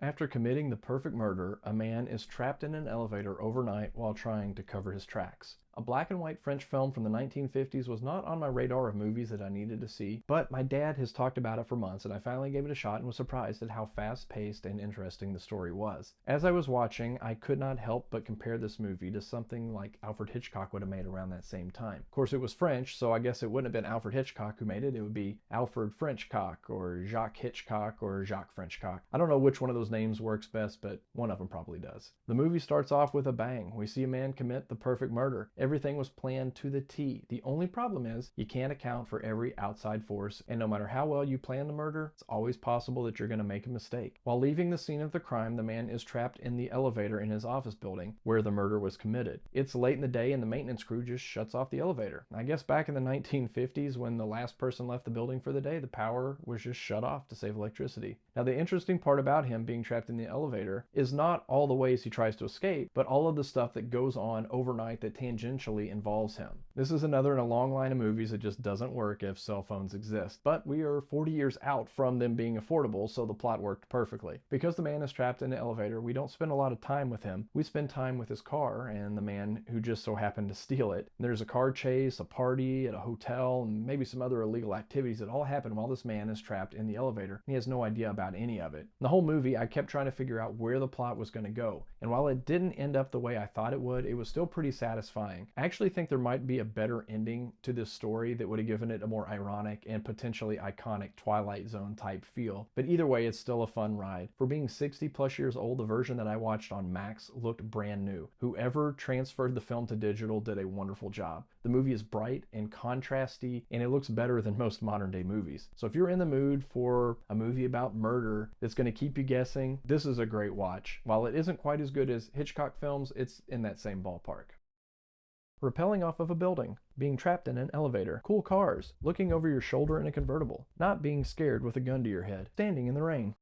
After committing the perfect murder, a man is trapped in an elevator overnight while trying to cover his tracks. A black and white French film from the 1950s was not on my radar of movies that I needed to see, but my dad has talked about it for months and I finally gave it a shot and was surprised at how fast-paced and interesting the story was. As I was watching, I could not help but compare this movie to something like Alfred Hitchcock would have made around that same time. Of course, it was French, so I guess it wouldn't have been Alfred Hitchcock who made it. It would be Alfred Frenchcock or Jacques Hitchcock or Jacques Frenchcock. I don't know which one of those names works best, but one of them probably does. The movie starts off with a bang. We see a man commit the perfect murder. Everything was planned to the T. The only problem is you can't account for every outside force, and no matter how well you plan the murder, it's always possible that you're going to make a mistake. While leaving the scene of the crime, the man is trapped in the elevator in his office building where the murder was committed. It's late in the day and the maintenance crew just shuts off the elevator. I guess back in the 1950s when the last person left the building for the day, the power was just shut off to save electricity. Now the interesting part about him being trapped in the elevator is not all the ways he tries to escape, but all of the stuff that goes on overnight that tangentially involves him. This is another in a long line of movies that just doesn't work if cell phones exist. But we are 40 years out from them being affordable, so the plot worked perfectly. Because the man is trapped in the elevator, we don't spend a lot of time with him. We spend time with his car and the man who just so happened to steal it. There's a car chase, a party at a hotel, and maybe some other illegal activities that all happen while this man is trapped in the elevator. He has no idea about any of it. The whole movie, I kept trying to figure out where the plot was going to go. And while it didn't end up the way I thought it would, it was still pretty satisfying. I actually think there might be a better ending to this story that would have given it a more ironic and potentially iconic Twilight Zone type feel. But either way, it's still a fun ride. For being 60 plus years old, the version that I watched on Max looked brand new. Whoever transferred the film to digital did a wonderful job. The movie is bright and contrasty, and it looks better than most modern day movies. So if you're in the mood for a movie about murder that's going to keep you guessing, this is a great watch. While it isn't quite as good as Hitchcock films, it's in that same ballpark. Rappelling off of a building, being trapped in an elevator, cool cars, looking over your shoulder in a convertible, not being scared with a gun to your head, standing in the rain.